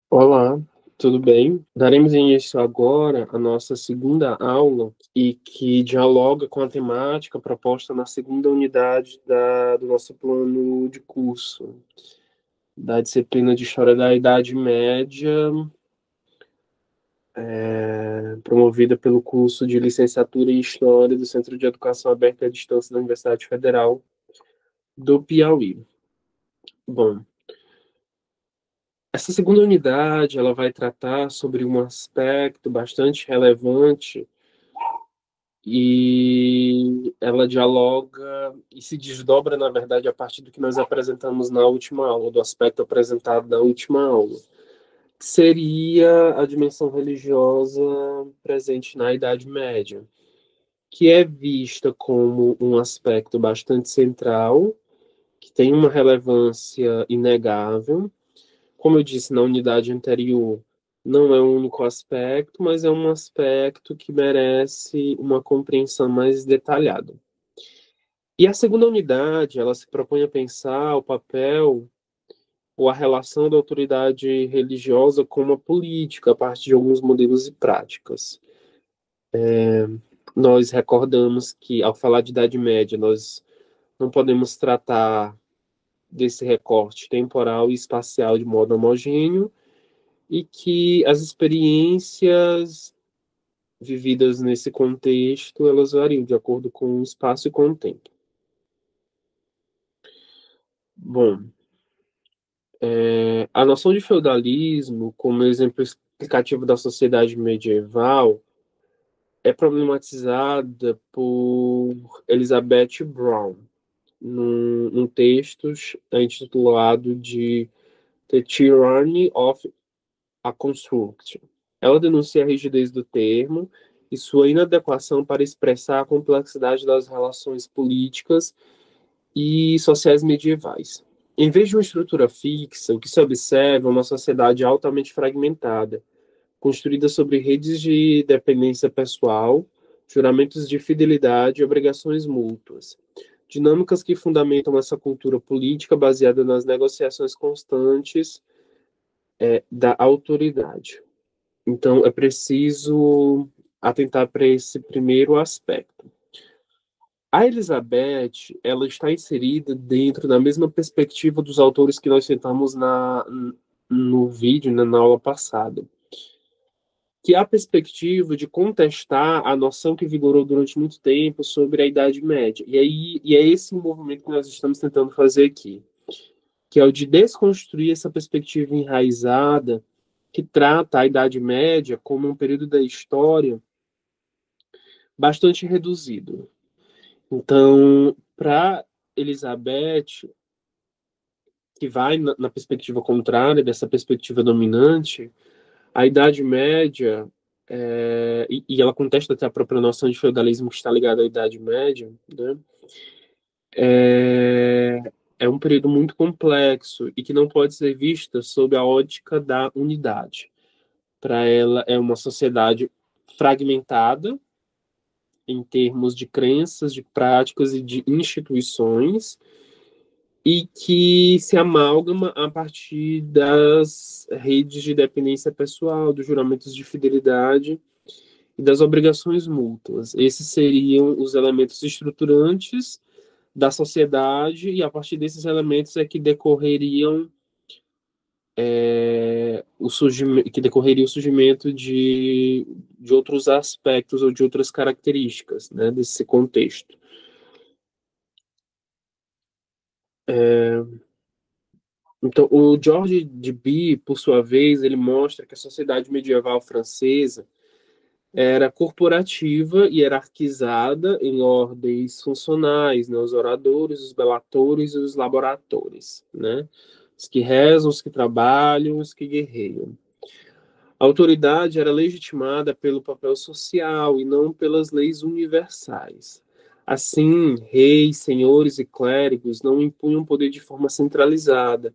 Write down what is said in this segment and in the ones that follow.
Olá, tudo bem? Daremos início agora à nossa segunda aula e que dialoga com a temática proposta na segunda unidade do nosso plano de curso, da disciplina de História da Idade Média, promovida pelo curso de Licenciatura em História do Centro de Educação Aberta à Distância da Universidade Federal do Piauí. Bom, essa segunda unidade ela vai tratar sobre um aspecto bastante relevante e ela dialoga e se desdobra, na verdade, a partir do que nós apresentamos na última aula, do aspecto apresentado na última aula, que seria a dimensão religiosa presente na Idade Média, que é vista como um aspecto bastante central, que tem uma relevância inegável. Como eu disse na unidade anterior, não é um único aspecto, mas é um aspecto que merece uma compreensão mais detalhada. E a segunda unidade, ela se propõe a pensar o papel ou a relação da autoridade religiosa com uma política a partir de alguns modelos e práticas. Nós recordamos que, ao falar de Idade Média, nós não podemos tratar desse recorte temporal e espacial de modo homogêneo, e que as experiências vividas nesse contexto, elas variam de acordo com o espaço e com o tempo. Bom, a noção de feudalismo, como exemplo explicativo da sociedade medieval, é problematizada por Elizabeth Brown, num texto intitulado de The Tyranny of a Construct. Ela denuncia a rigidez do termo e sua inadequação para expressar a complexidade das relações políticas e sociais medievais. Em vez de uma estrutura fixa, o que se observa é uma sociedade altamente fragmentada, construída sobre redes de dependência pessoal, juramentos de fidelidade e obrigações mútuas. Dinâmicas que fundamentam essa cultura política baseada nas negociações constantes da autoridade. Então, é preciso atentar para esse primeiro aspecto. A Elizabeth, ela está inserida dentro da mesma perspectiva dos autores que nós citamos no vídeo, né, na aula passada, que é a perspectiva de contestar a noção que vigorou durante muito tempo sobre a Idade Média. E é esse o movimento que nós estamos tentando fazer aqui, que é o de desconstruir essa perspectiva enraizada que trata a Idade Média como um período da história bastante reduzido. Então, para Elizabeth, que vai na perspectiva contrária dessa perspectiva dominante, a Idade Média, e ela contesta até a própria noção de feudalismo que está ligada à Idade Média, né? é, é um período muito complexo e que não pode ser vista sob a ótica da unidade. Para ela, é uma sociedade fragmentada em termos de crenças, de práticas e de instituições, e que se amalgama a partir das redes de dependência pessoal, dos juramentos de fidelidade e das obrigações mútuas. Esses seriam os elementos estruturantes da sociedade, e a partir desses elementos é que decorreriam que decorreria o surgimento de outros aspectos ou de outras características, né, desse contexto. Então, o George de Bie, por sua vez, ele mostra que a sociedade medieval francesa era corporativa e hierarquizada em ordens funcionais, né? Os oradores, os belatores e os laboratores, né? Os que rezam, os que trabalham, os que guerreiam. A autoridade era legitimada pelo papel social e não pelas leis universais. Assim, reis, senhores e clérigos não impunham poder de forma centralizada,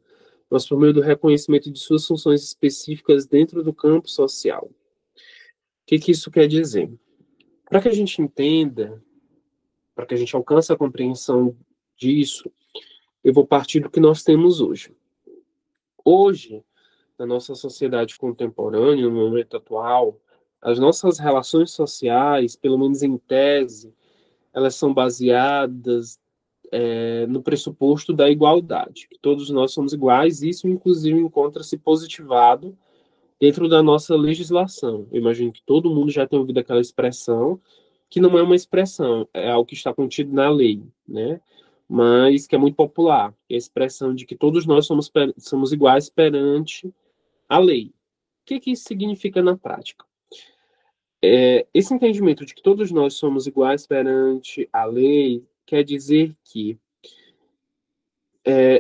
mas por meio do reconhecimento de suas funções específicas dentro do campo social. O que isso quer dizer? Para que a gente entenda, para que a gente alcance a compreensão disso, eu vou partir do que nós temos hoje. Hoje, na nossa sociedade contemporânea, no momento atual, as nossas relações sociais, pelo menos em tese, elas são baseadas no pressuposto da igualdade, que todos nós somos iguais, e isso inclusive encontra-se positivado dentro da nossa legislação. Eu imagino que todo mundo já tem ouvido aquela expressão, que não é uma expressão, é algo que está contido na lei, né? Mas que é muito popular, é a expressão de que todos nós somos iguais perante a lei. O que isso significa na prática? Esse entendimento de que todos nós somos iguais perante a lei quer dizer que,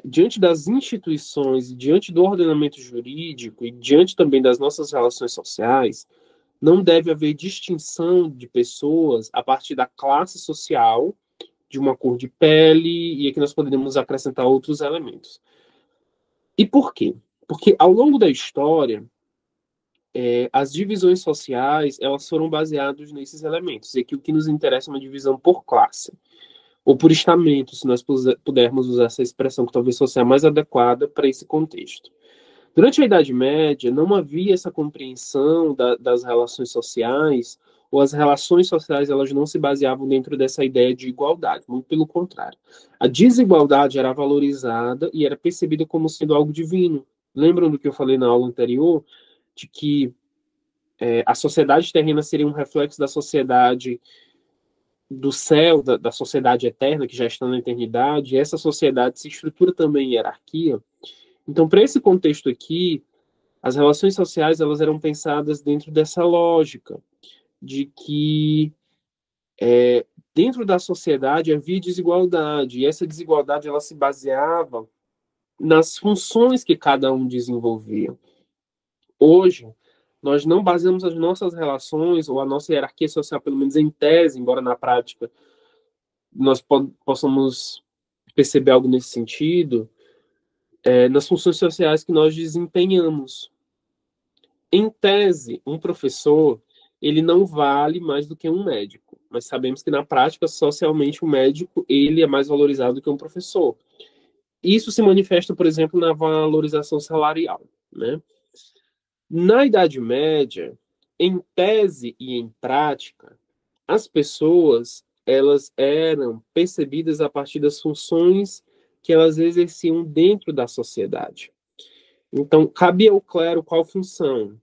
diante das instituições, diante do ordenamento jurídico e diante também das nossas relações sociais, não deve haver distinção de pessoas a partir da classe social, de uma cor de pele, e aqui nós poderíamos acrescentar outros elementos. E por quê? Porque ao longo da história, as divisões sociais elas foram baseadas nesses elementos. E aqui o que nos interessa é uma divisão por classe, ou por estamento, se nós pudermos usar essa expressão que talvez fosse a mais adequada para esse contexto. Durante a Idade Média, não havia essa compreensão das relações sociais, ou as relações sociais elas não se baseavam dentro dessa ideia de igualdade, muito pelo contrário. A desigualdade era valorizada e era percebida como sendo algo divino. Lembram do que eu falei na aula anterior? De que a sociedade terrena seria um reflexo da sociedade do céu, da sociedade eterna, que já está na eternidade, e essa sociedade se estrutura também em hierarquia. Então, para esse contexto aqui, as relações sociais elas eram pensadas dentro dessa lógica de que dentro da sociedade havia desigualdade, e essa desigualdade ela se baseava nas funções que cada um desenvolvia. Hoje, nós não baseamos as nossas relações ou a nossa hierarquia social, pelo menos em tese, embora na prática nós possamos perceber algo nesse sentido, nas funções sociais que nós desempenhamos. Em tese, um professor ele não vale mais do que um médico, mas sabemos que na prática, socialmente, o médico ele é mais valorizado do que um professor. Isso se manifesta, por exemplo, na valorização salarial, né? Na Idade Média, em tese e em prática, as pessoas elas eram percebidas a partir das funções que elas exerciam dentro da sociedade. Então, cabia ao clero qual função?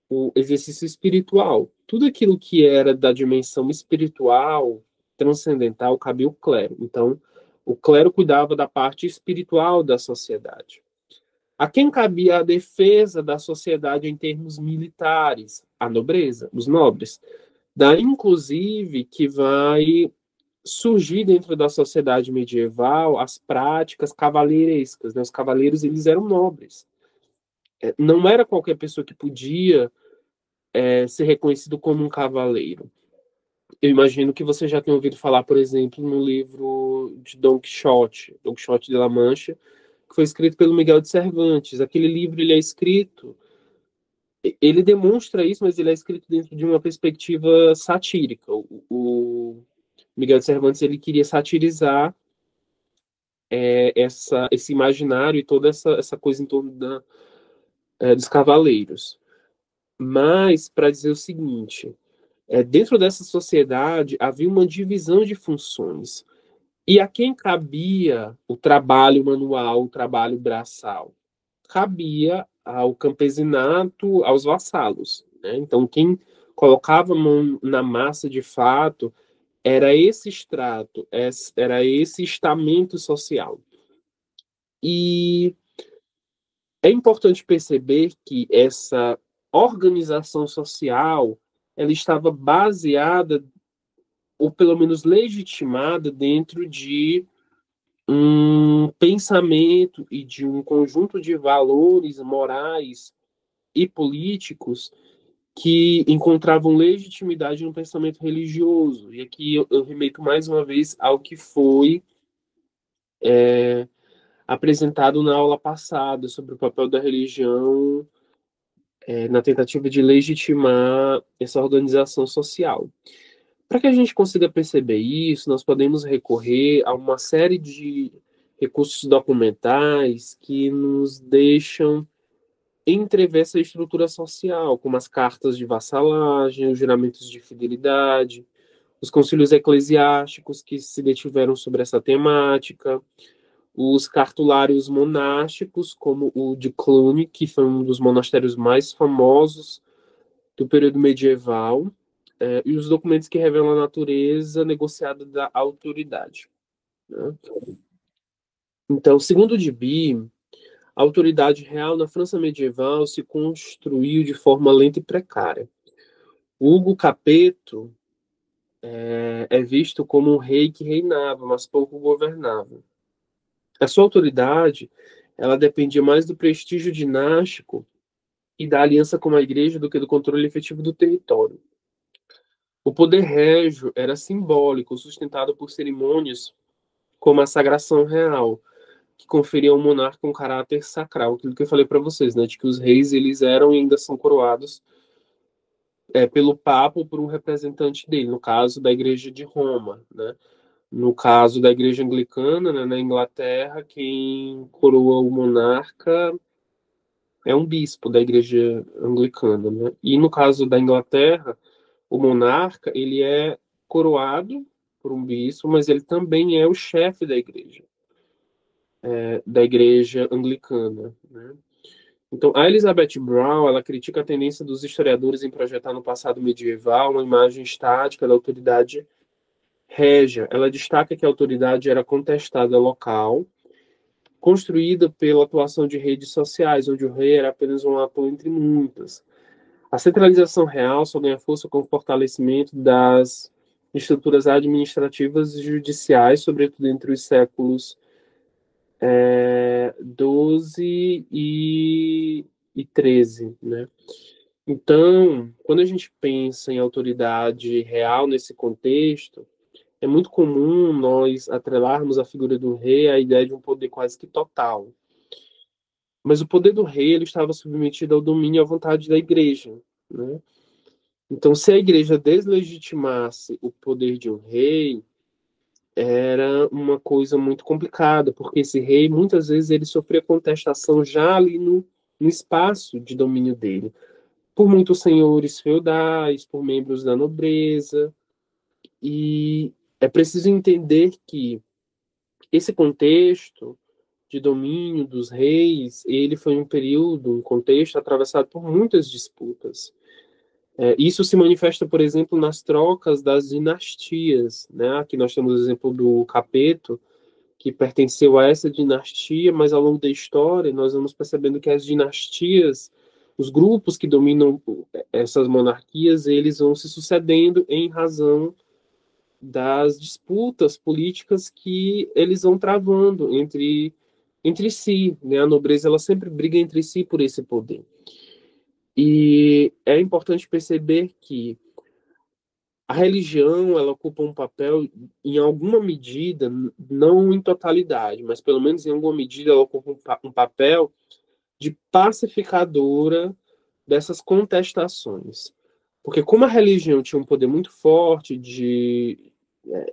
O exercício espiritual. Tudo aquilo que era da dimensão espiritual, transcendental, cabia ao clero. Então, o clero cuidava da parte espiritual da sociedade. A quem cabia a defesa da sociedade em termos militares? A nobreza, os nobres. Daí, inclusive, que vai surgir dentro da sociedade medieval as práticas cavaleirescas. Né? Os cavaleiros eles eram nobres. Não era qualquer pessoa que podia ser reconhecido como um cavaleiro. Eu imagino que você já tenha ouvido falar, por exemplo, no livro de Don Quixote, Don Quixote de La Mancha, que foi escrito pelo Miguel de Cervantes. Aquele livro ele é escrito, ele demonstra isso, mas ele é escrito dentro de uma perspectiva satírica. O Miguel de Cervantes ele queria satirizar esse imaginário e toda essa coisa em torno dos cavaleiros. Mas, para dizer o seguinte, dentro dessa sociedade havia uma divisão de funções. E a quem cabia o trabalho manual, o trabalho braçal? Cabia ao campesinato, aos vassalos. Né? Então, quem colocava a mão na massa de fato era esse extrato, era esse estamento social. E é importante perceber que essa organização social ela estava baseada ou pelo menos legitimada dentro de um pensamento e de um conjunto de valores morais e políticos que encontravam legitimidade no pensamento religioso. E aqui eu remeto mais uma vez ao que foi apresentado na aula passada sobre o papel da religião na tentativa de legitimar essa organização social. Para que a gente consiga perceber isso, nós podemos recorrer a uma série de recursos documentais que nos deixam entrever essa estrutura social, como as cartas de vassalagem, os juramentos de fidelidade, os concílios eclesiásticos que se detiveram sobre essa temática, os cartulários monásticos, como o de Cluny, que foi um dos monastérios mais famosos do período medieval, e os documentos que revelam a natureza negociada da autoridade. Né? Então, segundo Deby, a autoridade real na França medieval se construiu de forma lenta e precária. Hugo Capeto é visto como um rei que reinava, mas pouco governava. A sua autoridade, ela dependia mais do prestígio dinástico e da aliança com a igreja do que do controle efetivo do território. O poder régio era simbólico, sustentado por cerimônias como a sagração real, que conferia ao monarca um caráter sacral, aquilo que eu falei para vocês, né, de que os reis eles eram e ainda são coroados pelo Papa ou por um representante dele, no caso da Igreja de Roma, né? No caso da Igreja Anglicana, né, na Inglaterra, quem coroa o monarca é um bispo da Igreja Anglicana, né? E no caso da Inglaterra, o monarca ele é coroado por um bispo, mas ele também é o chefe da igreja anglicana, né? Então, a Elizabeth Brown, ela critica a tendência dos historiadores em projetar no passado medieval uma imagem estática da autoridade régia. Ela destaca que a autoridade era contestada local, construída pela atuação de redes sociais, onde o rei era apenas um ator entre muitas. A centralização real só ganha força com o fortalecimento das estruturas administrativas e judiciais, sobretudo entre os séculos 12 e 13, né? Então, quando a gente pensa em autoridade real nesse contexto, é muito comum nós atrelarmos a figura do rei à ideia de um poder quase que total. Mas o poder do rei ele estava submetido ao domínio e à vontade da igreja, né? Então, se a igreja deslegitimasse o poder de um rei, era uma coisa muito complicada, porque esse rei, muitas vezes, ele sofria contestação já ali no espaço de domínio dele, por muitos senhores feudais, por membros da nobreza, e é preciso entender que esse contexto de domínio dos reis, ele foi um período, um contexto atravessado por muitas disputas. Isso se manifesta, por exemplo, nas trocas das dinastias, né? Aqui nós temos o exemplo do Capeto, que pertenceu a essa dinastia, mas ao longo da história nós vamos percebendo que as dinastias, os grupos que dominam essas monarquias, eles vão se sucedendo em razão das disputas políticas que eles vão travando entre si, né? A nobreza ela sempre briga entre si por esse poder. E é importante perceber que a religião ela ocupa um papel em alguma medida, não em totalidade, mas pelo menos em alguma medida ela ocupa um papel de pacificadora dessas contestações. Porque como a religião tinha um poder muito forte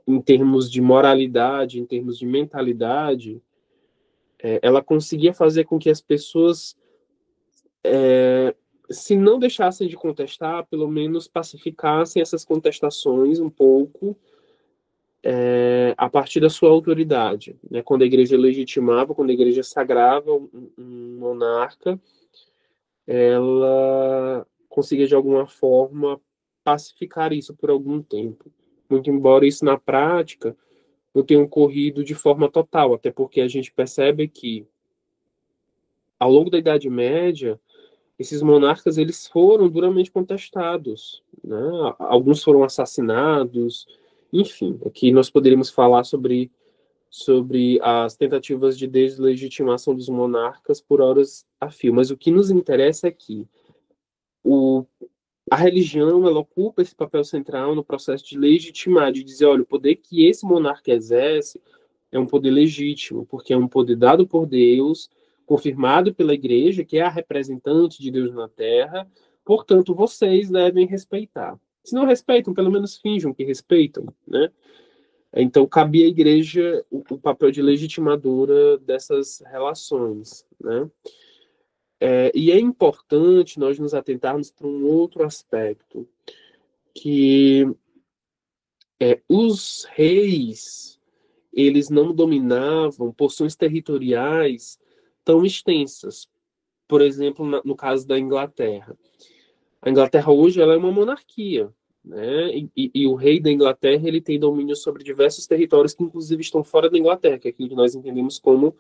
em termos de moralidade, em termos de mentalidade, ela conseguia fazer com que as pessoas se não deixassem de contestar, pelo menos pacificassem essas contestações um pouco a partir da sua autoridade. Né? Quando a igreja legitimava, quando a igreja sagrava um monarca, ela conseguia de alguma forma pacificar isso por algum tempo. Muito embora isso na prática não tenha ocorrido de forma total, até porque a gente percebe que ao longo da Idade Média esses monarcas eles foram duramente contestados, né? Alguns foram assassinados, enfim, aqui nós poderíamos falar sobre as tentativas de deslegitimação dos monarcas por horas a fio, mas o que nos interessa é que o, a religião ela ocupa esse papel central no processo de legitimar, de dizer, olha, o poder que esse monarca exerce é um poder legítimo, porque é um poder dado por Deus, confirmado pela igreja, que é a representante de Deus na terra, portanto, vocês devem respeitar. Se não respeitam, pelo menos finjam que respeitam, né? Então, cabia à igreja o papel de legitimadora dessas relações, né? E é importante nós nos atentarmos para um outro aspecto, que os reis, eles não dominavam porções territoriais tão extensas. Por exemplo, no caso da Inglaterra. A Inglaterra hoje ela é uma monarquia, né? E o rei da Inglaterra ele tem domínio sobre diversos territórios que inclusive estão fora da Inglaterra, que é aquilo que nós entendemos como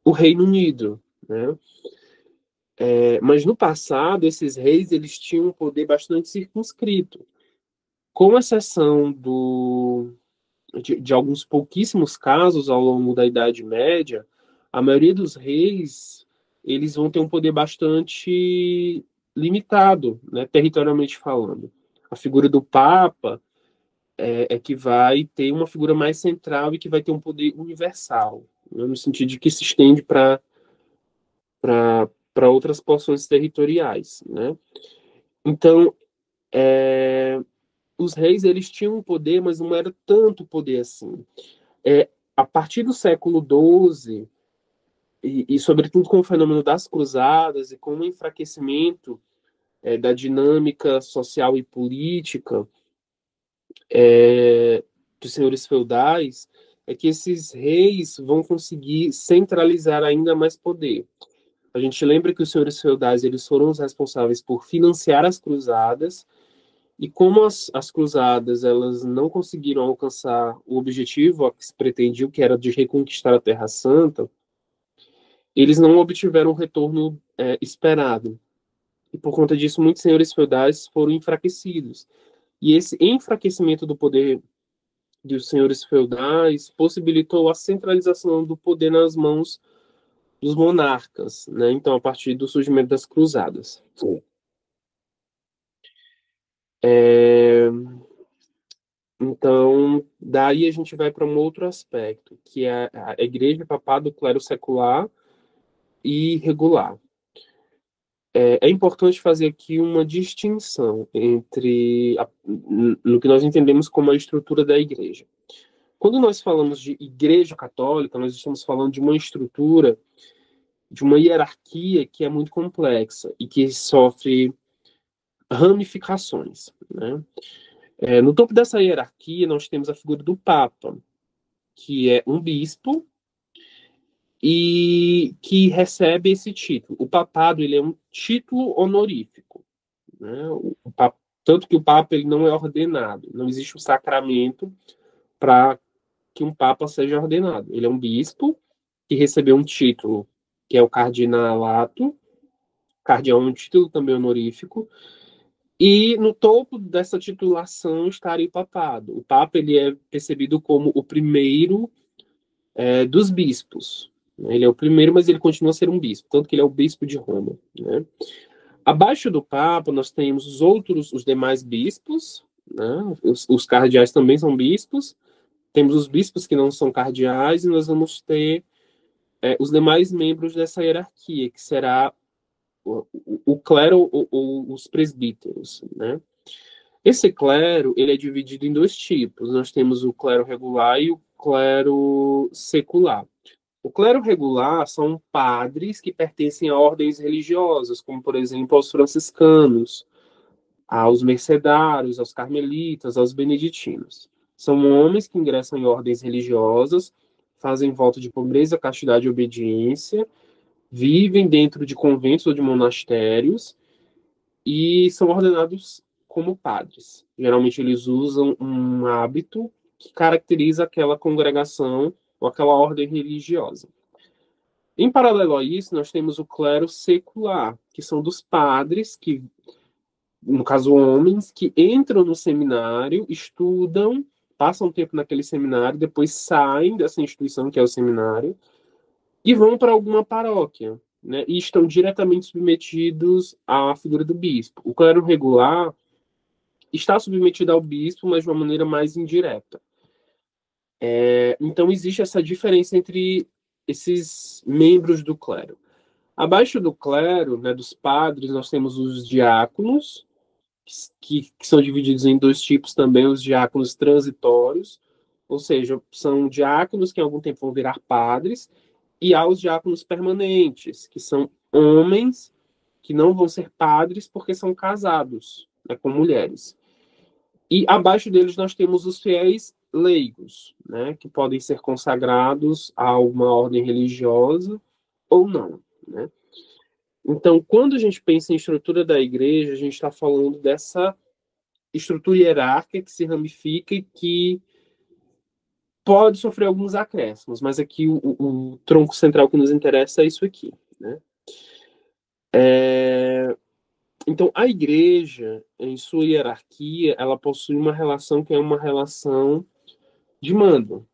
o Reino Unido, né? Mas no passado esses reis eles tinham um poder bastante circunscrito, com exceção de alguns pouquíssimos casos ao longo da Idade Média. A maioria dos reis eles vão ter um poder bastante limitado, né, territorialmente falando. A figura do Papa que vai ter uma figura mais central e que vai ter um poder universal, né, no sentido de que se estende para outras porções territoriais, né? Então, os reis eles tinham um poder, mas não era tanto poder assim. A partir do século XII, sobretudo com o fenômeno das cruzadas e com o enfraquecimento da dinâmica social e política dos senhores feudais, é que esses reis vão conseguir centralizar ainda mais poder. A gente lembra que os senhores feudais eles foram os responsáveis por financiar as cruzadas, e como as cruzadas elas não conseguiram alcançar o objetivo a que se pretendiam, que era de reconquistar a Terra Santa, eles não obtiveram o retorno esperado. E por conta disso, muitos senhores feudais foram enfraquecidos. E esse enfraquecimento do poder dos senhores feudais possibilitou a centralização do poder nas mãos dos monarcas, né? Então, a partir do surgimento das cruzadas. Então, daí a gente vai para um outro aspecto, que é a igreja papal, o clero secular e regular. É importante fazer aqui uma distinção no que nós entendemos como a estrutura da igreja. Quando nós falamos de igreja católica, nós estamos falando de uma estrutura, de uma hierarquia que é muito complexa e que sofre ramificações, né? No topo dessa hierarquia, nós temos a figura do Papa, que é um bispo e que recebe esse título. O papado ele é um título honorífico, né? Tanto que o Papa ele não é ordenado, não existe um sacramento para que um Papa seja ordenado. Ele é um bispo que recebeu um título, que é o cardinalato. Cardeal é um título também honorífico. E no topo dessa titulação estaria o papado. O Papa ele é percebido como o primeiro dos bispos. Ele é o primeiro, mas ele continua a ser um bispo, tanto que ele é o bispo de Roma, né? Abaixo do Papa, nós temos os demais bispos, né? Os cardeais também são bispos. Temos os bispos que não são cardeais, e nós vamos ter os demais membros dessa hierarquia, que será o clero ou os presbíteros, né? Esse clero, ele é dividido em dois tipos. Nós temos o clero regular e o clero secular. O clero regular são padres que pertencem a ordens religiosas, como, por exemplo, aos franciscanos, aos mercedários, aos carmelitas, aos beneditinos. São homens que ingressam em ordens religiosas, fazem voto de pobreza, castidade e obediência, vivem dentro de conventos ou de monastérios e são ordenados como padres. Geralmente eles usam um hábito que caracteriza aquela congregação ou aquela ordem religiosa. Em paralelo a isso, nós temos o clero secular, que são dos padres, que, no caso, homens, que entram no seminário, estudam, passam tempo naquele seminário, depois saem dessa instituição, que é o seminário, e vão para alguma paróquia, né? E estão diretamente submetidos à figura do bispo. O clero regular está submetido ao bispo, mas de uma maneira mais indireta. Então, existe essa diferença entre esses membros do clero. Abaixo do clero, né, dos padres, nós temos os diáconos, que são divididos em dois tipos também, os diáconos transitórios, ou seja, são diáconos que em algum tempo vão virar padres, e há os diáconos permanentes, que são homens que não vão ser padres porque são casados, né, com mulheres. E abaixo deles nós temos os fiéis leigos, né, que podem ser consagrados a uma ordem religiosa ou não, né? Então, quando a gente pensa em estrutura da igreja, a gente está falando dessa estrutura hierárquica que se ramifica e que pode sofrer alguns acréscimos, mas aqui o tronco central que nos interessa é isso aqui, né? Então, a igreja, em sua hierarquia, ela possui uma relação que é uma relação de mando.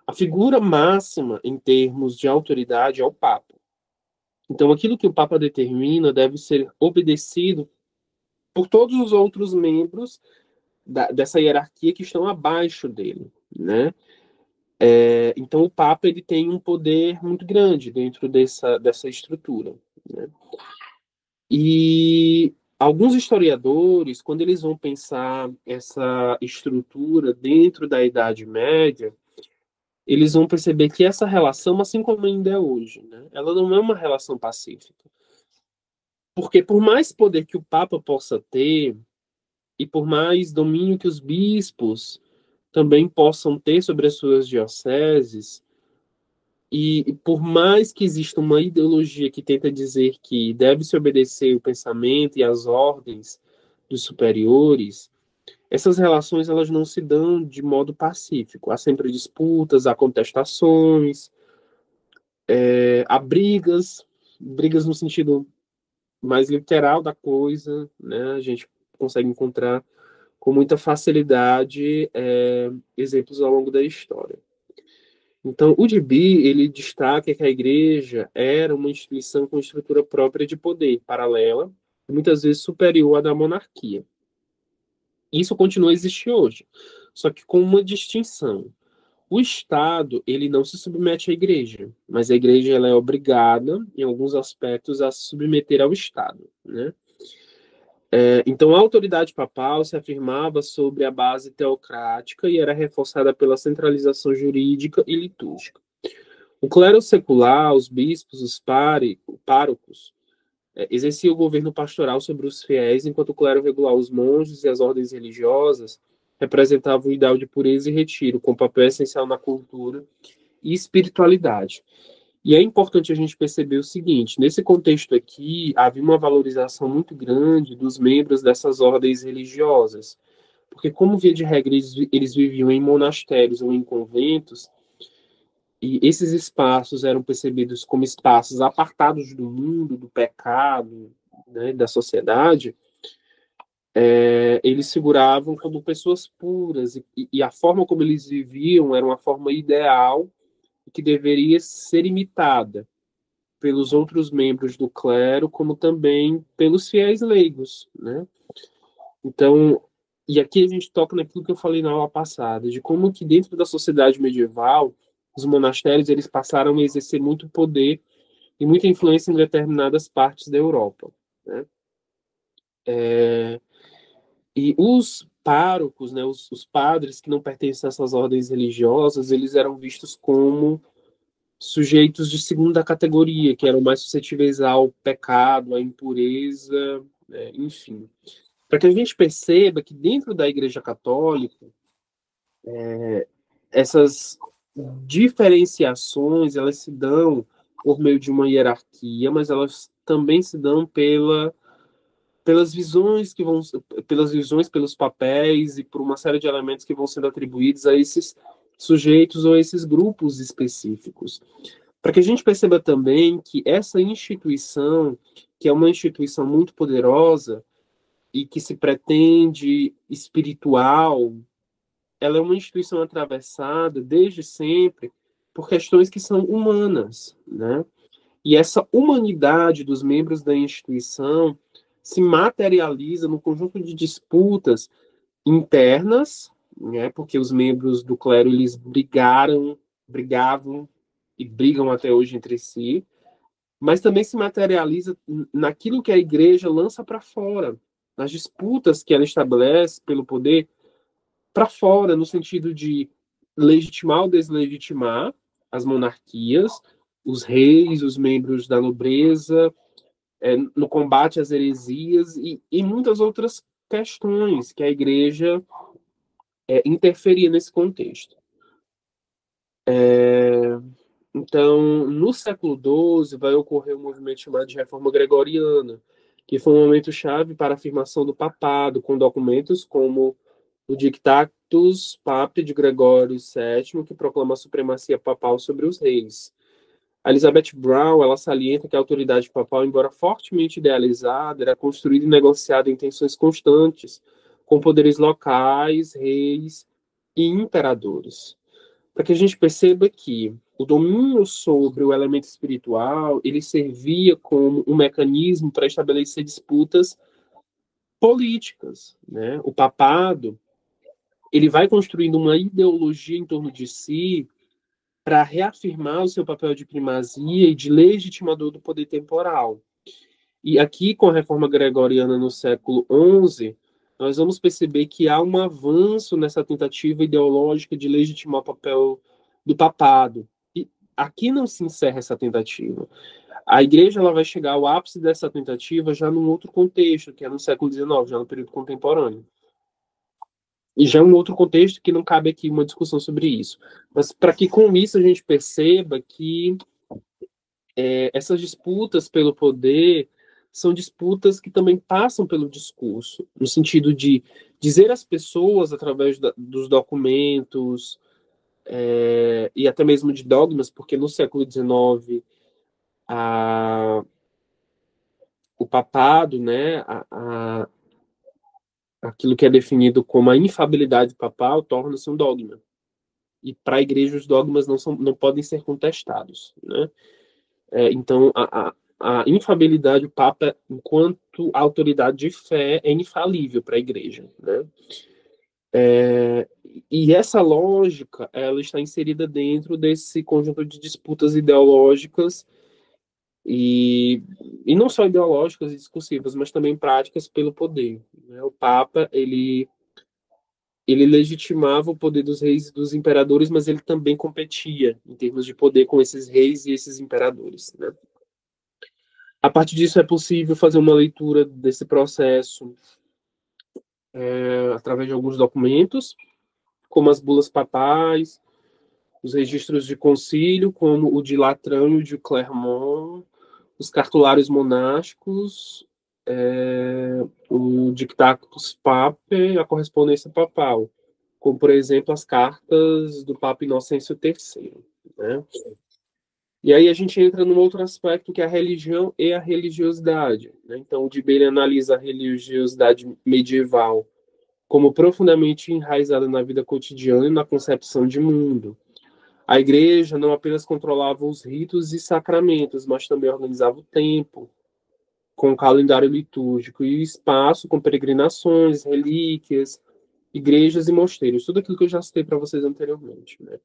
A figura máxima em termos de autoridade é o Papa. Então, aquilo que o Papa determina deve ser obedecido por todos os outros membros dessa hierarquia que estão abaixo dele, né? Então, o Papa ele tem um poder muito grande dentro dessa estrutura, né? E alguns historiadores, quando eles vão pensar essa estrutura dentro da Idade Média, eles vão perceber que essa relação, assim como ainda é hoje, né, ela não é uma relação pacífica. Porque por mais poder que o Papa possa ter, e por mais domínio que os bispos também possam ter sobre as suas dioceses, e por mais que exista uma ideologia que tenta dizer que deve-se obedecer o pensamento e as ordens dos superiores, essas relações elas não se dão de modo pacífico. Há sempre disputas, há contestações, há brigas, brigas no sentido mais literal da coisa, né? A gente consegue encontrar com muita facilidade exemplos ao longo da história. Então, o Gibi, ele destaca que a igreja era uma instituição com estrutura própria de poder, paralela, e muitas vezes superior à da monarquia. Isso continua a existir hoje, só que com uma distinção. O Estado, ele não se submete à igreja, mas a igreja ela é obrigada, em alguns aspectos, a se submeter ao Estado, né? Então, a autoridade papal se afirmava sobre a base teocrática e era reforçada pela centralização jurídica e litúrgica. O clero secular, os bispos, os párocos, exercia o governo pastoral sobre os fiéis, enquanto o clero regular, os monges e as ordens religiosas, representavam o ideal de pureza e retiro, com papel essencial na cultura e espiritualidade. E é importante a gente perceber o seguinte: nesse contexto aqui, havia uma valorização muito grande dos membros dessas ordens religiosas, porque, como via de regra, eles viviam em monastérios ou em conventos, e esses espaços eram percebidos como espaços apartados do mundo, do pecado, né, da sociedade. Eles figuravam como pessoas puras, e a forma como eles viviam era uma forma ideal que deveria ser imitada pelos outros membros do clero, como também pelos fiéis leigos, né? Então, e aqui a gente toca naquilo que eu falei na aula passada, de como que dentro da sociedade medieval, os monastérios eles passaram a exercer muito poder e muita influência em determinadas partes da Europa, né? E os párocos, né, os padres que não pertencem a essas ordens religiosas, eles eram vistos como sujeitos de segunda categoria, que eram mais suscetíveis ao pecado, à impureza, né, enfim. Para que a gente perceba que dentro da Igreja Católica, essas diferenciações, elas se dão por meio de uma hierarquia, mas elas também se dão pelas visões que vão, pelas visões, pelos papéis e por uma série de elementos que vão sendo atribuídos a esses sujeitos ou a esses grupos específicos. Para que a gente perceba também que essa instituição, que é uma instituição muito poderosa e que se pretende espiritual, ela é uma instituição atravessada desde sempre por questões que são humanas, né? E essa humanidade dos membros da instituição se materializa no conjunto de disputas internas, né? Porque os membros do clero eles brigavam e brigam até hoje entre si, mas também se materializa naquilo que a igreja lança para fora, nas disputas que ela estabelece pelo poder para fora, no sentido de legitimar ou deslegitimar as monarquias, os reis, os membros da nobreza, no combate às heresias e muitas outras questões que a igreja interferia nesse contexto. Então, no século XII, vai ocorrer um movimento chamado de Reforma Gregoriana, que foi um momento chave para a afirmação do papado, com documentos como o Dictatus Papae de Gregório VII, que proclama a supremacia papal sobre os reis. A Elizabeth Brown, ela salienta que a autoridade papal, embora fortemente idealizada, era construída e negociada em tensões constantes com poderes locais, reis e imperadores. Para que a gente perceba que o domínio sobre o elemento espiritual, ele servia como um mecanismo para estabelecer disputas políticas, né? O papado, ele vai construindo uma ideologia em torno de si para reafirmar o seu papel de primazia e de legitimador do poder temporal. E aqui, com a reforma gregoriana no século XI, nós vamos perceber que há um avanço nessa tentativa ideológica de legitimar o papel do papado. E aqui não se encerra essa tentativa. A igreja ela vai chegar ao ápice dessa tentativa já num outro contexto, que é no século XIX, já no período contemporâneo. E já é um outro contexto que não cabe aqui uma discussão sobre isso. Mas para que com isso a gente perceba que essas disputas pelo poder são disputas que também passam pelo discurso, no sentido de dizer às pessoas, através dos documentos e até mesmo de dogmas, porque no século XIX o papado, né, aquilo que é definido como a infabilidade papal, torna-se um dogma. E para a igreja os dogmas não podem ser contestados, né? Então, a infabilidade do Papa, enquanto autoridade de fé, é infalível para a igreja, né? E essa lógica, ela está inserida dentro desse conjunto de disputas ideológicas e não só ideológicas e discursivas, mas também práticas pelo poder, né? O Papa, ele legitimava o poder dos reis e dos imperadores, mas ele também competia em termos de poder com esses reis e esses imperadores, né? A partir disso, é possível fazer uma leitura desse processo através de alguns documentos, como as bulas papais, os registros de concílio, como o de Latran e o de Clermont, os cartulários monásticos, o Dictatus Papae, a correspondência papal, como, por exemplo, as cartas do Papa Inocêncio III, né? E aí a gente entra num outro aspecto que é a religião e a religiosidade, né? Então, o Dibeli analisa a religiosidade medieval como profundamente enraizada na vida cotidiana e na concepção de mundo. A igreja não apenas controlava os ritos e sacramentos, mas também organizava o tempo, com o calendário litúrgico e o espaço com peregrinações, relíquias, igrejas e mosteiros, tudo aquilo que eu já citei para vocês anteriormente, né?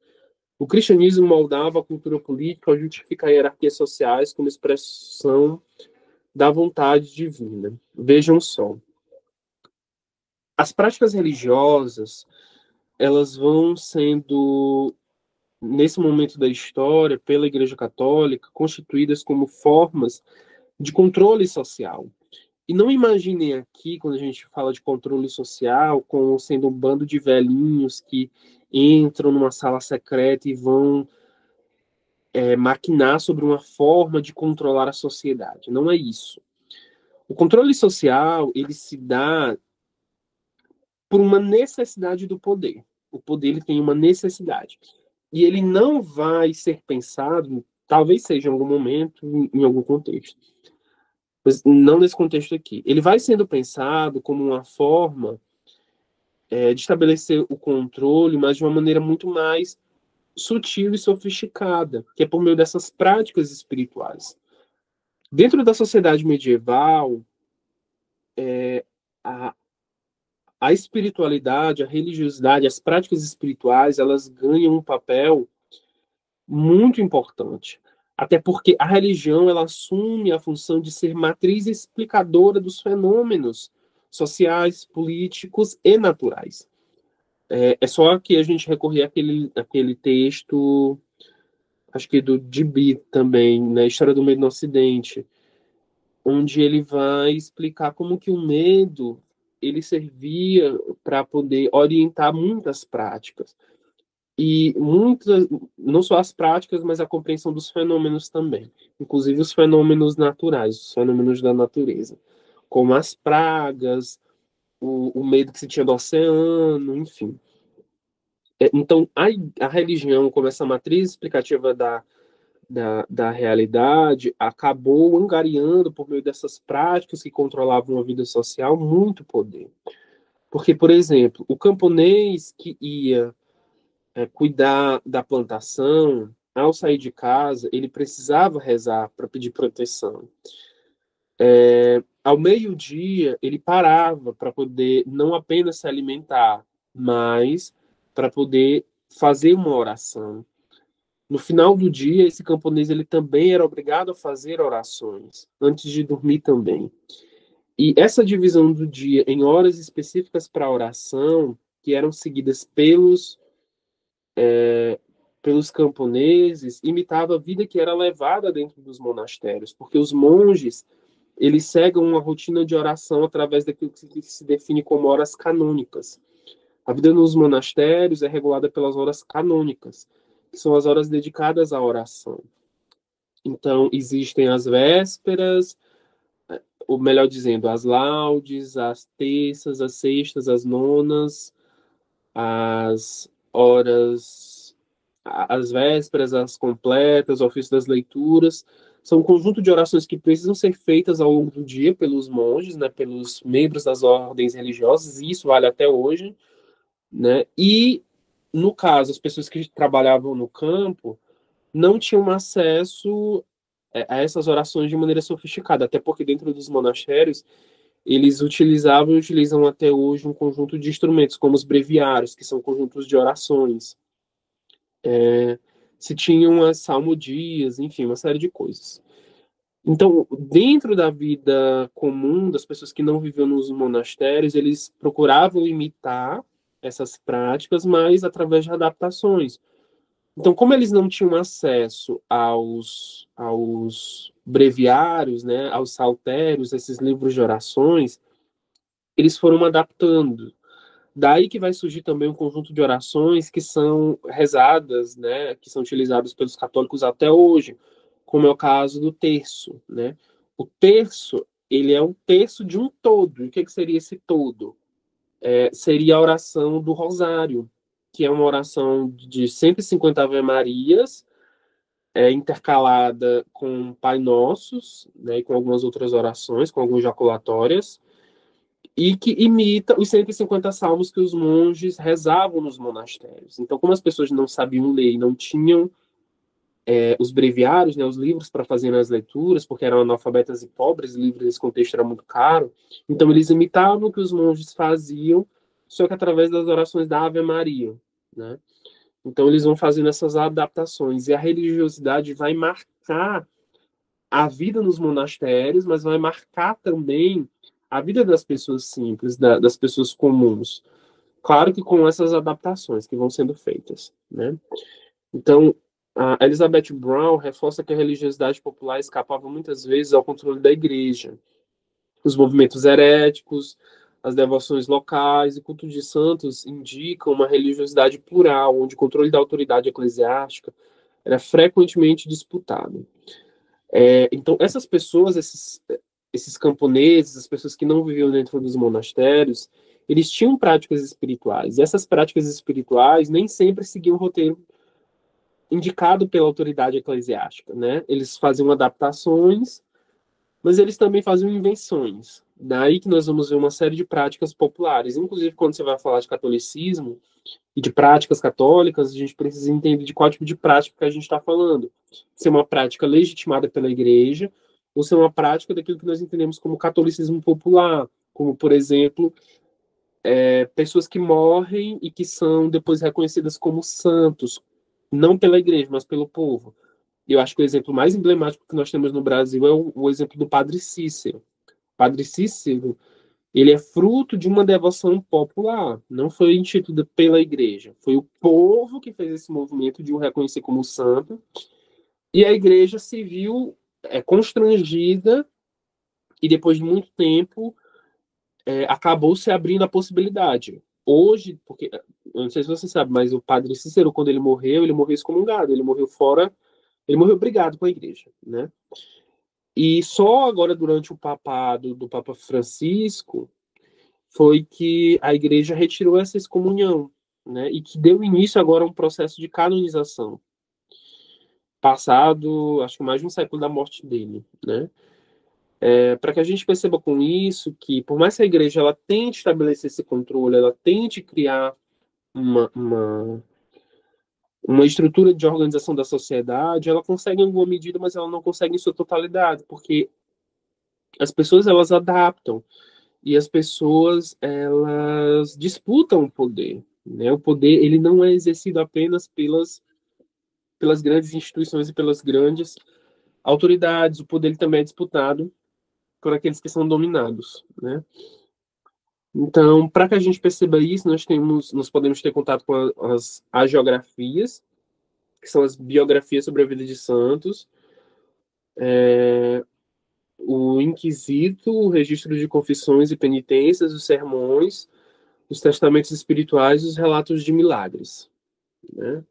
O cristianismo moldava a cultura política ao justificar hierarquias sociais como expressão da vontade divina. Vejam só. As práticas religiosas, elas vão sendo, nesse momento da história, pela Igreja Católica, constituídas como formas de controle social. E não imaginem aqui, quando a gente fala de controle social, como sendo um bando de velhinhos que entram numa sala secreta e vão maquinar sobre uma forma de controlar a sociedade. Não é isso. O controle social, ele se dá por uma necessidade do poder. O poder, ele tem uma necessidade. E ele não vai ser pensado, talvez seja em algum momento, em algum contexto, mas não nesse contexto aqui. Ele vai sendo pensado como uma forma de estabelecer o controle, mas de uma maneira muito mais sutil e sofisticada, que é por meio dessas práticas espirituais. Dentro da sociedade medieval, a, a espiritualidade, a religiosidade, as práticas espirituais, elas ganham um papel muito importante. Até porque a religião, ela assume a função de ser matriz explicadora dos fenômenos sociais, políticos e naturais. É só que a gente recorrer àquele texto acho que do Gibi também, né, História do Medo no Ocidente, onde ele vai explicar como que o medo ele servia para poder orientar muitas práticas. E muitas, não só as práticas, mas a compreensão dos fenômenos também, inclusive os fenômenos naturais, os fenômenos da natureza, como as pragas, o medo que se tinha do oceano, enfim. Então, a religião, como essa matriz explicativa da realidade, acabou angariando, por meio dessas práticas que controlavam a vida social, muito poder. Porque, por exemplo, o camponês que ia cuidar da plantação, ao sair de casa, ele precisava rezar para pedir proteção. Ao meio-dia, ele parava para poder não apenas se alimentar, mas para poder fazer uma oração. No final do dia, esse camponês ele também era obrigado a fazer orações, antes de dormir também. E essa divisão do dia em horas específicas para oração, que eram seguidas pelos camponeses, imitava a vida que era levada dentro dos monastérios, porque os monges eles seguem uma rotina de oração através daquilo que se define como horas canônicas. A vida nos monastérios é regulada pelas horas canônicas, que são as horas dedicadas à oração. Então, existem as vésperas, ou melhor dizendo, as laudes, as terças, as sextas, as nonas, as horas, as vésperas, as completas, o ofício das leituras. São um conjunto de orações que precisam ser feitas ao longo do dia pelos monges, né, pelos membros das ordens religiosas, e isso vale até hoje, né? E, no caso, as pessoas que trabalhavam no campo não tinham acesso a essas orações de maneira sofisticada, até porque dentro dos monastérios eles utilizavam e utilizam até hoje um conjunto de instrumentos, como os breviários, que são conjuntos de orações. Se tinham as salmodias, enfim, uma série de coisas. Então, dentro da vida comum das pessoas que não viviam nos monastérios, eles procuravam imitar essas práticas, mas através de adaptações. Então, como eles não tinham acesso aos breviários, né, aos saltérios, esses livros de orações, eles foram adaptando. Daí que vai surgir também um conjunto de orações que são rezadas, né, que são utilizadas pelos católicos até hoje, como é o caso do terço, né? O terço, ele é um terço de um todo. E o que seria esse todo? Seria a oração do Rosário, que é uma oração de 150 Ave-Marias, intercalada com Pai Nossos, né, e com algumas outras orações, com algumas jaculatórias, e que imita os 150 salmos que os monges rezavam nos monastérios. Então, como as pessoas não sabiam ler e não tinham os breviários, né, os livros para fazer as leituras, porque eram analfabetas e pobres, livros nesse contexto era muito caro, então eles imitavam o que os monges faziam, só que através das orações da Ave Maria, né? Então eles vão fazendo essas adaptações, e a religiosidade vai marcar a vida nos monastérios, mas vai marcar também a vida das pessoas simples, das pessoas comuns. Claro que com essas adaptações que vão sendo feitas, né? Então, a Elizabeth Brown reforça que a religiosidade popular escapava muitas vezes ao controle da igreja. Os movimentos heréticos, as devoções locais e culto de santos indicam uma religiosidade plural, onde o controle da autoridade eclesiástica era frequentemente disputado. Então, essas pessoas, esses camponeses, as pessoas que não viviam dentro dos monastérios, eles tinham práticas espirituais. E essas práticas espirituais nem sempre seguiam o roteiro indicado pela autoridade eclesiástica, né? Eles faziam adaptações, mas eles também faziam invenções. Daí que nós vamos ver uma série de práticas populares. Inclusive, quando você vai falar de catolicismo e de práticas católicas, a gente precisa entender de qual tipo de prática que a gente está falando. Se é uma prática legitimada pela igreja, ou se é uma prática daquilo que nós entendemos como catolicismo popular, como, por exemplo, pessoas que morrem e que são depois reconhecidas como santos, não pela igreja, mas pelo povo. Eu acho que o exemplo mais emblemático que nós temos no Brasil é o exemplo do Padre Cícero. Padre Cícero, ele é fruto de uma devoção popular, não foi instituída pela igreja. Foi o povo que fez esse movimento de o reconhecer como santo, E a igreja se viu constrangida e, depois de muito tempo, acabou se abrindo a possibilidade. Hoje, porque, eu não sei se você sabe, mas o padre Cícero, quando ele morreu excomungado, ele morreu fora, ele morreu brigado com a igreja, né? E só agora, durante o papado do Papa Francisco, foi que a igreja retirou essa excomunhão, né? E que deu início agora a um processo de canonização, passado, acho que mais de um século da morte dele, né? Para que a gente perceba com isso que, por mais que a igreja ela tente estabelecer esse controle, ela tente criar uma estrutura de organização da sociedade, ela consegue em alguma medida, mas ela não consegue em sua totalidade, porque as pessoas elas adaptam e as pessoas elas disputam o poder, né? O poder ele não é exercido apenas pelas grandes instituições e pelas grandes autoridades, o poder ele também é disputado por aqueles que são dominados, né? Então, para que a gente perceba isso, nós podemos ter contato com as agiografias, que são as biografias sobre a vida de santos, o Inquisito, o registro de confissões e penitências, os sermões, os testamentos espirituais e os relatos de milagres, né?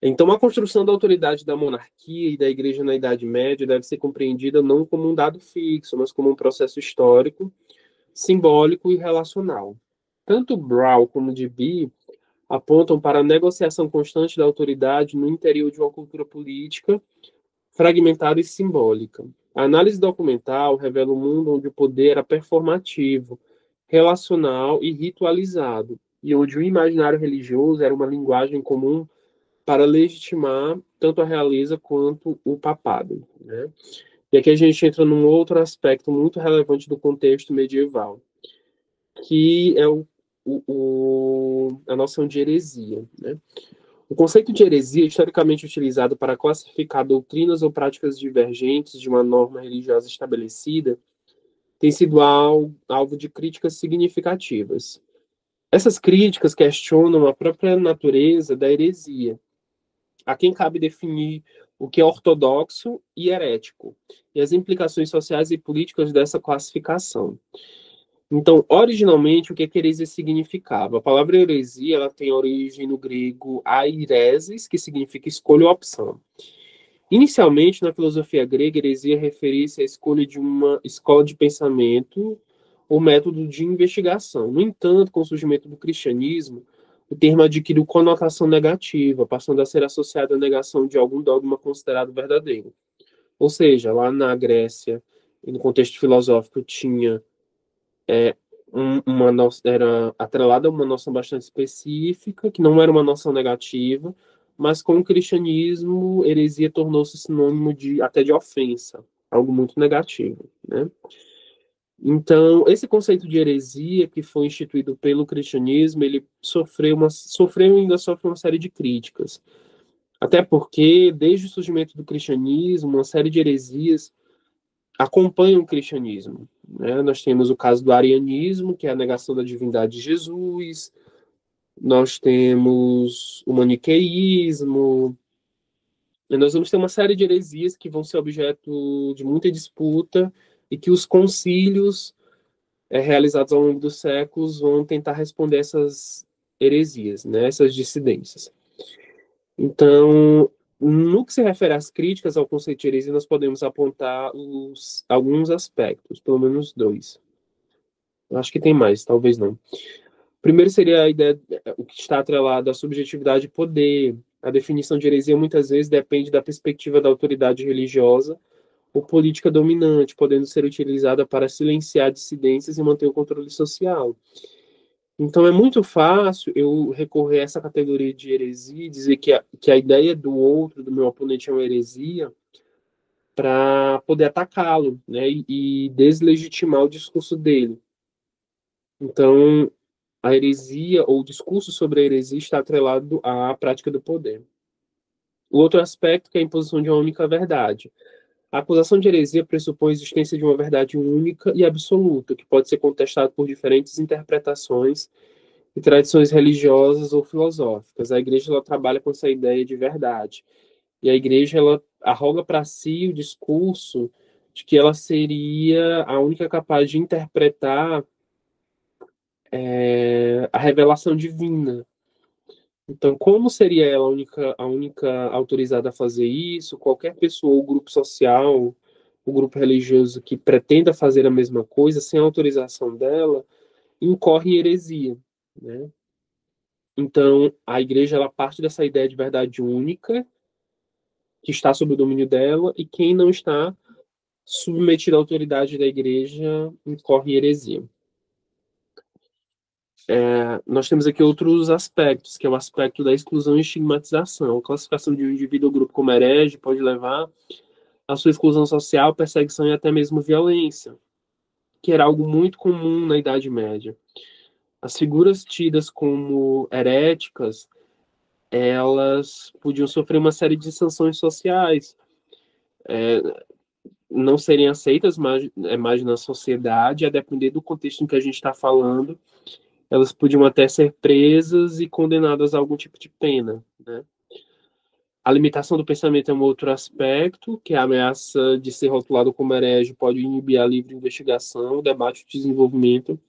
Então, a construção da autoridade da monarquia e da igreja na Idade Média deve ser compreendida não como um dado fixo, mas como um processo histórico, simbólico e relacional. Tanto Brown como Debye apontam para a negociação constante da autoridade no interior de uma cultura política fragmentada e simbólica. A análise documental revela um mundo onde o poder era performativo, relacional e ritualizado, e onde o imaginário religioso era uma linguagem comum para legitimar tanto a realeza quanto o papado, né? E aqui a gente entra num outro aspecto muito relevante do contexto medieval, que é a noção de heresia, né? O conceito de heresia, historicamente utilizado para classificar doutrinas ou práticas divergentes de uma norma religiosa estabelecida, tem sido alvo de críticas significativas. Essas críticas questionam a própria natureza da heresia, a quem cabe definir o que é ortodoxo e herético, e as implicações sociais e políticas dessa classificação. Então, originalmente, o que a heresia significava? A palavra heresia ela tem origem no grego aireses, que significa escolha ou opção. Inicialmente, na filosofia grega, heresia referia-se à escolha de uma escola de pensamento ou método de investigação. No entanto, com o surgimento do cristianismo, o termo adquiriu conotação negativa, passando a ser associado à negação de algum dogma considerado verdadeiro. Ou seja, lá na Grécia, e no contexto filosófico, tinha era atrelada a uma noção bastante específica, que não era uma noção negativa, mas com o cristianismo, heresia tornou-se sinônimo de até de ofensa, algo muito negativo, né? Então, esse conceito de heresia que foi instituído pelo cristianismo, ele sofreu e ainda sofre uma série de críticas. Até porque, desde o surgimento do cristianismo, uma série de heresias acompanham o cristianismo, né? Nós temos o caso do arianismo, que é a negação da divindade de Jesus, nós temos o maniqueísmo, e nós vamos ter uma série de heresias que vão ser objeto de muita disputa e que os concílios realizados ao longo dos séculos vão tentar responder essas heresias, né? Essas dissidências. Então, no que se refere às críticas ao conceito de heresia, nós podemos apontar alguns aspectos, pelo menos dois. Eu acho que tem mais, talvez não. Primeiro seria a ideia, o que está atrelado à subjetividade e poder. A definição de heresia muitas vezes depende da perspectiva da autoridade religiosa ou política dominante, podendo ser utilizada para silenciar dissidências e manter o controle social. Então é muito fácil eu recorrer a essa categoria de heresia e dizer que a ideia do outro, do meu oponente, é uma heresia, para poder atacá-lo, né, e deslegitimar o discurso dele. Então, a heresia ou o discurso sobre a heresia está atrelado à prática do poder. O outro aspecto que é a imposição de uma única verdade. A acusação de heresia pressupõe a existência de uma verdade única e absoluta, que pode ser contestada por diferentes interpretações e tradições religiosas ou filosóficas. A igreja ela trabalha com essa ideia de verdade. E a igreja, ela arroga para si o discurso de que ela seria a única capaz de interpretar a revelação divina. Então, como seria ela a única autorizada a fazer isso? Qualquer pessoa ou grupo social, o grupo religioso que pretenda fazer a mesma coisa sem a autorização dela, incorre em heresia, né? Então, a igreja, ela parte dessa ideia de verdade única, que está sob o domínio dela, e quem não está submetido à autoridade da igreja incorre em heresia. Nós temos aqui outros aspectos, que é o aspecto da exclusão e estigmatização. A classificação de um indivíduo ou grupo como herege pode levar à sua exclusão social, perseguição e até mesmo violência, que era algo muito comum na Idade Média. As figuras tidas como heréticas, elas podiam sofrer uma série de sanções sociais, não serem aceitas mais na sociedade, a depender do contexto em que a gente está falando, elas podiam até ser presas e condenadas a algum tipo de pena, né? A limitação do pensamento é um outro aspecto, que a ameaça de ser rotulado como herege pode inibir a livre investigação, debate e desenvolvimento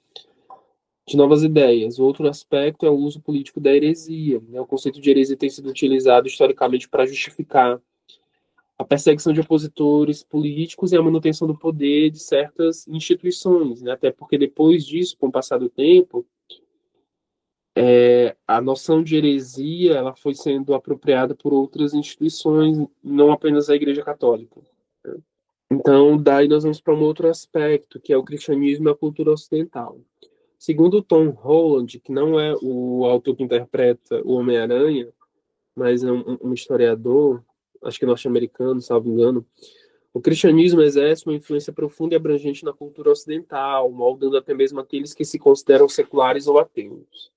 de novas ideias. Outro aspecto é o uso político da heresia, né? O conceito de heresia tem sido utilizado historicamente para justificar a perseguição de opositores políticos e a manutenção do poder de certas instituições, né? Até porque depois disso, com o passar do tempo, a noção de heresia ela foi sendo apropriada por outras instituições, não apenas a Igreja Católica. Então, daí nós vamos para um outro aspecto, que é o cristianismo e a cultura ocidental. Segundo Tom Holland, que não é o autor que interpreta o Homem-Aranha, mas é um historiador, acho que norte-americano, salvo engano, o cristianismo exerce uma influência profunda e abrangente na cultura ocidental, moldando até mesmo aqueles que se consideram seculares ou ateus.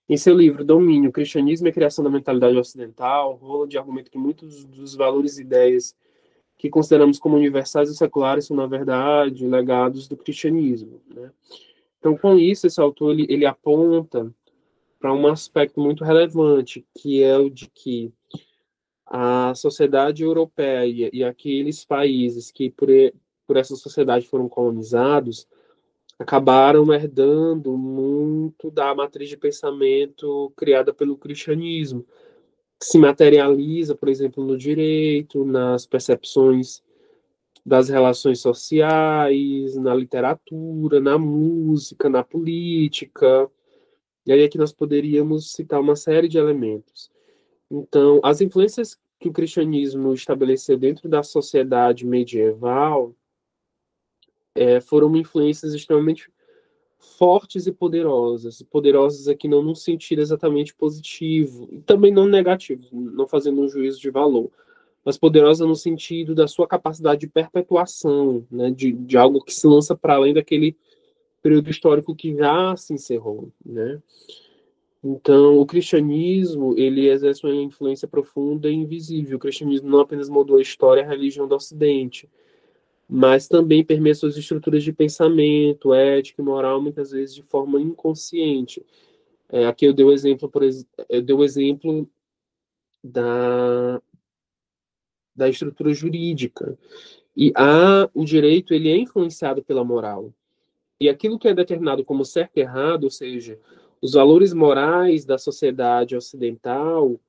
Em seu livro Domínio, o Cristianismo e a Criação da Mentalidade Ocidental, Holland argumenta que muitos dos valores e ideias que consideramos como universais e seculares são, na verdade, legados do cristianismo, né? Então, com isso, esse autor ele aponta para um aspecto muito relevante, que é o de que a sociedade europeia e aqueles países que por essa sociedade foram colonizados acabaram herdando muito da matriz de pensamento criada pelo cristianismo, que se materializa, por exemplo, no direito, nas percepções das relações sociais, na literatura, na música, na política. E aí aqui nós poderíamos citar uma série de elementos. Então, as influências que o cristianismo estabeleceu dentro da sociedade medieval foram influências extremamente fortes e poderosas. Poderosas aqui não num sentido exatamente positivo, e também não negativo, não fazendo um juízo de valor, mas poderosa no sentido da sua capacidade de perpetuação, né, de algo que se lança para além daquele período histórico que já se encerrou, né? Então, o cristianismo, ele exerce uma influência profunda e invisível. O cristianismo não apenas mudou a história e a religião do Ocidente, mas também permeia suas estruturas de pensamento, ética e moral, muitas vezes de forma inconsciente. Aqui eu dei o exemplo, eu dei o exemplo da, da estrutura jurídica. E o direito ele é influenciado pela moral. E aquilo que é determinado como certo e errado, ou seja, os valores morais da sociedade ocidental,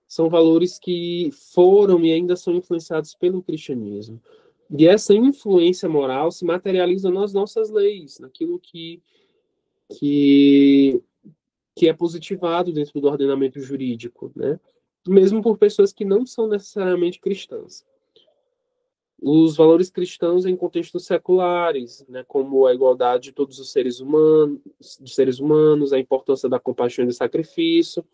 são valores que foram e ainda são influenciados pelo cristianismo. E essa influência moral se materializa nas nossas leis, naquilo que, que é positivado dentro do ordenamento jurídico, né? Mesmo por pessoas que não são necessariamente cristãs. Os valores cristãos em contextos seculares, né, como a igualdade de todos os seres humanos, a importância da compaixão e do sacrifício,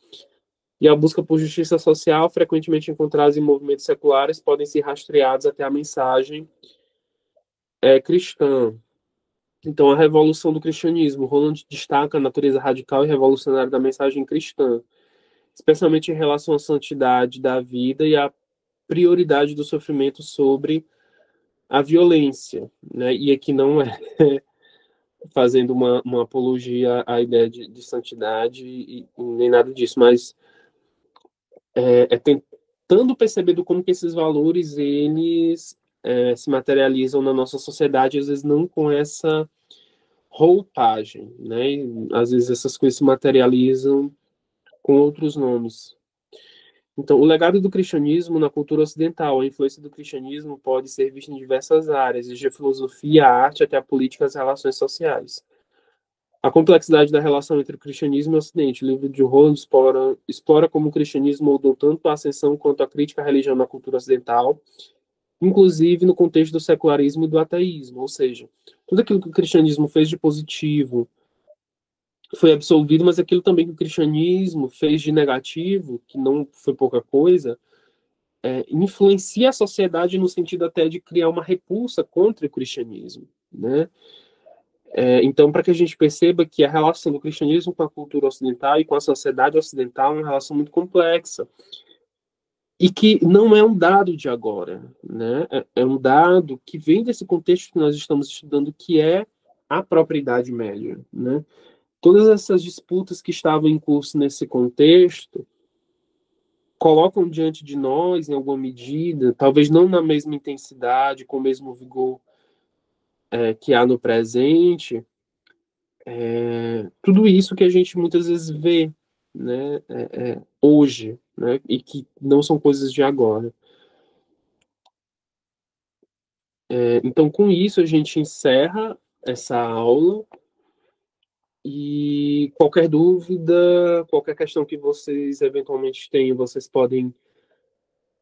e a busca por justiça social, frequentemente encontradas em movimentos seculares, podem ser rastreados até a mensagem cristã. Então, a revolução do cristianismo. Roland destaca a natureza radical e revolucionária da mensagem cristã, especialmente em relação à santidade da vida e à prioridade do sofrimento sobre a violência, né? E aqui não é fazendo uma apologia à ideia de santidade nem nada disso, mas é tentando tentando perceber do como que esses valores eles se materializam na nossa sociedade, às vezes não com essa roupagem, né? E, às vezes essas coisas se materializam com outros nomes. Então, o legado do cristianismo na cultura ocidental, a influência do cristianismo pode ser vista em diversas áreas, desde a filosofia, a arte até a política e as relações sociais. A complexidade da relação entre o cristianismo e o Ocidente. O livro de Holland explora como o cristianismo moldou tanto a ascensão quanto a crítica à religião na cultura ocidental, inclusive no contexto do secularismo e do ateísmo. Ou seja, tudo aquilo que o cristianismo fez de positivo foi absolvido, mas aquilo também que o cristianismo fez de negativo, que não foi pouca coisa, influencia a sociedade no sentido até de criar uma repulsa contra o cristianismo, né? Então, para que a gente perceba que a relação do cristianismo com a cultura ocidental e com a sociedade ocidental é uma relação muito complexa e que não é um dado de agora, né? É um dado que vem desse contexto que nós estamos estudando, que é a própria Idade Média, né? Todas essas disputas que estavam em curso nesse contexto colocam diante de nós, em alguma medida, talvez não na mesma intensidade, com o mesmo vigor que há no presente, tudo isso que a gente muitas vezes vê, né, hoje, né, e que não são coisas de agora. Então, com isso, a gente encerra essa aula e qualquer dúvida, qualquer questão que vocês eventualmente tenham, vocês podem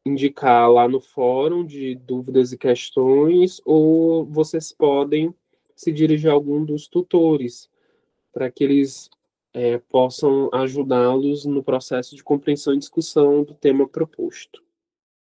indicar lá no fórum de dúvidas e questões, ou vocês podem se dirigir a algum dos tutores, para que eles possam ajudá-los no processo de compreensão e discussão do tema proposto.